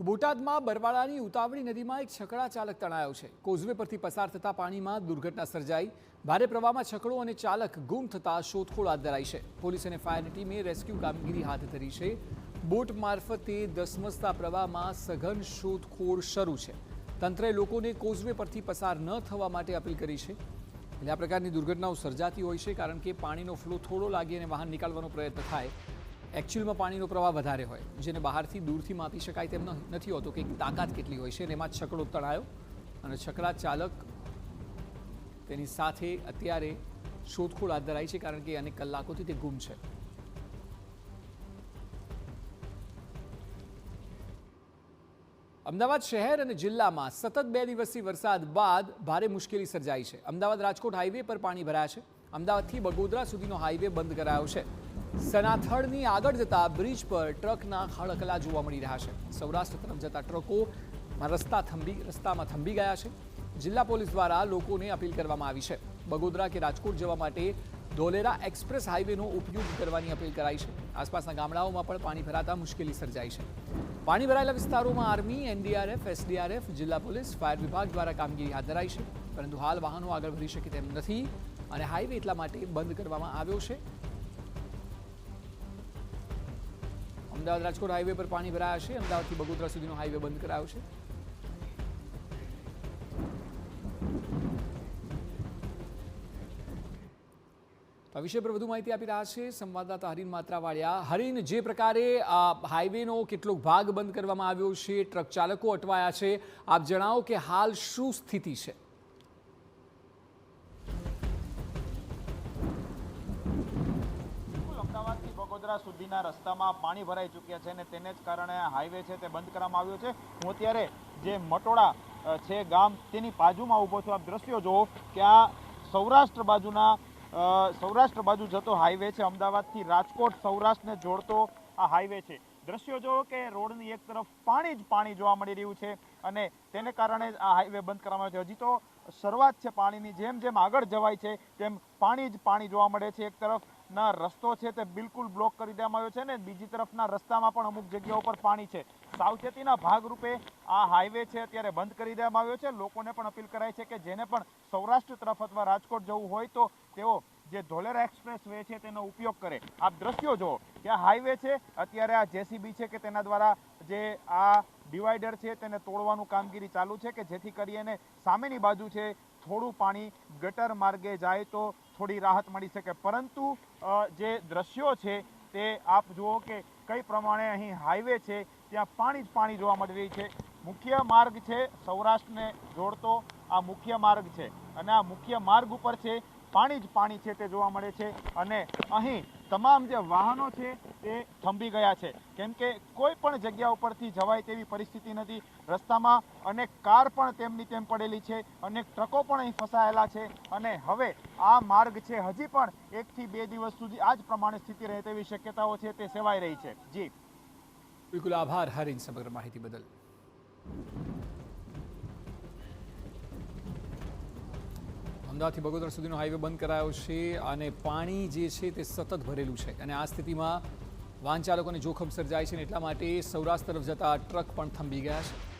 તો બોટાદમાં બરવાળાની ઉતાવળી નદીમાં એક છકડા ચાલક તણાયો છે। કોઝવે પરથી પસાર થતા પાણીમાં દુર્ઘટના સર્જાઈ। ભારે પ્રવાહમાં છકડો અને ચાલક ગુમ થતા શોધખોળ હાથ ધરાઈ છે। પોલીસ અને ફાયરની ટીમે રેસ્ક્યુ કામગીરી હાથ ધરી છે। બોટ મારફતે ધસમસતા પ્રવાહમાં સઘન શોધખોળ શરૂ છે। તંત્રે લોકોને કોઝવે પરથી પસાર ન થવા માટે અપીલ કરી છે। એટલે આ પ્રકારની દુર્ઘટનાઓ સર્જાતી હોય છે કારણ કે પાણીનો ફ્લો થોડો લાગે અને વાહન નીકાળવાનો પ્રયત્ન થાય। एक्चुअल में पानी प्रवाह વધારે હોય જેને બહારથી દૂરથી માપી શકાય તેમ નથી હોતો કે તાકાત કેટલી હોય છે। એમાં છકડો તણાયો અને છકડા ચાલક તેની સાથે અત્યારે શોધખોળ હાથ ધરાઈ છે કારણ કે અનેક કલાકોથી તે ગુમ છે। અમદાવાદ શહેર અને જિલ્લામાં સતત 2 દિવસથી વરસાદ બાદ ભારે મુશ્કેલી સર્જાઈ છે। અમદાવાદ રાજકોટ હાઈવે પર પાણી ભરાયા છે। અમદાવાદથી બગોદરા સુધીનો હાઈવે બંધ કરાયો છે। સનાથળની આગળ જતા બ્રિજ પર ટ્રકના ખડકલા જોવા મળી રહ્યા છે। સૌરાષ્ટ્ર તરફ જતા ટ્રકોમાં રસ્તામાં થંભી ગયા છે। જિલ્લા પોલીસ દ્વારા લોકોને અપીલ કરવામાં આવી છે। બગોદરા કે રાજકોટ જવા માટે ધોલેરા એક્સપ્રેસ હાઈવેનો ઉપયોગ કરવાની અપીલ કરાઈ છે। આસપાસના ગામડાઓમાં પણ પાણી ભરાતા મુશ્કેલી સર્જાઈ છે। પાણી ભરાયેલા વિસ્તારોમાં આર્મી, એનડીઆરએફ, એસડીઆરએફ, જિલ્લા પોલીસ, ફાયર વિભાગ દ્વારા કામગીરી હાથ ધરાઈ છે, પરંતુ હાલ વાહનો આગળ વધી શકે તેમ નથી અને હાઈવે એટલા માટે બંધ કરવામાં આવ્યો છે। અમદાવાદ રાજકોટ હાઈવે પર પાણી ભરાયા છે। અમદાવાદથી બગોદરા સુધીનો હાઈવે બંધ કરાયો છે। આ વિષય પર વધુ માહિતી આપી રહ્યા છે સંવાદદાતા હરીન માત્રાવાળિયા। હરીન, જે પ્રકારે હાઈવેનો કેટલોક ભાગ બંધ કરવામાં આવ્યો છે, ટ્રક ચાલકો અટવાયા છે, આપ જણાવો કે હાલ શું સ્થિતિ છે? બગોદરા સુધીના રસ્તામાં પાણી ભરાઈ ચૂક્યા છે અને તેને જ કારણે હાઈવે છે તે બંધ કરવામાં આવ્યો છે। હું અત્યારે જે મટોડા છે ગામ તેની બાજુમાં ઊભો છું। આપ દ્રશ્યો જુઓ કે આ સૌરાષ્ટ્ર બાજુ જતો હાઈવે છે। અમદાવાદથી રાજકોટ સૌરાષ્ટ્રને જોડતો આ હાઈવે છે। દ્રશ્યો જુઓ કે રોડની એક તરફ પાણી જ પાણી જોવા મળી રહ્યું છે અને તેને કારણે આ હાઈવે બંધ કરવામાં આવ્યો છે। હજી તો શરૂઆત છે પાણીની। જેમ જેમ આગળ જવાય છે તેમ પાણી જ પાણી જોવા મળે છે। એક તરફના રસ્તો છે તે બિલકુલ બ્લોક કરી દેવામાં આવ્યો છે ને બીજી તરફના રસ્તામાં પણ અમુક જગ્યાઓ પર પાણી છે। સાવચેતીના ભાગરૂપે આ હાઈવે છે અત્યારે બંધ કરી દેવામાં આવ્યો છે। લોકોને પણ અપીલ કરાઈ છે કે જેને પણ સૌરાષ્ટ્ર તરફ અથવા રાજકોટ જવું હોય તો તેઓ જે ધોલેરા એક્સપ્રેસ વે છે તેનો ઉપયોગ કરે। આપ દ્રશ્યો જુઓ કે આ હાઈવે છે અત્યારે આ જેસીબી છે કે તેના દ્વારા જે આ ડિવાઈડર છે તેને તોડવાનું કામગીરી ચાલુ છે કે જેથી કરીને સામેની બાજુ છે થોડું પાણી ગટર માર્ગે જાય તો થોડી રાહત મળી શકે, પરંતુ જે દ્રશ્યો છે તે આપ જુઓ કે કઈ પ્રમાણે અહીં હાઈવે છે ત્યાં પાણી જ પાણી જોવા મળી રહી છે। મુખ્ય માર્ગ છે સૌરાષ્ટ્રને જોડતો આ મુખ્ય માર્ગ છે અને આ મુખ્ય માર્ગ ઉપર છે પાણી જ પાણી છે તે જોવા મળે છે અને અહીં તમામ જે વાહનો છે તે થંભી ગયા છે કેમ કે કોઈ પણ જગ્યા ઉપરથી જવાય તેવી પરિસ્થિતિ નથી। રસ્તામાં અનેક કાર પણ તેમની તેમ પડેલી છે, અનેક ટ્રકો પણ અહીં ફસાયેલા છે અને હવે આ માર્ગ છે હજી પણ 1 થી 2 દિવસ સુધી આ જ પ્રમાણે સ્થિતિ રહે તેવી શક્યતાઓ છે તે સેવાઈ રહી છે। જી બિલકુલ, આભાર હરીન સમગ્ર માહિતી બદલ। અમદાવાદથી બગોદરા સુધીનો હાઈવે બંધ કરાયો છે અને પાણી જે છે તે સતત ભરેલું છે અને આ સ્થિતિમાં વાહન ચાલકોને જોખમ સર્જાય છે અને એટલા માટે સૌરાષ્ટ્ર તરફ જતા ટ્રક પણ થંભી ગયા છે।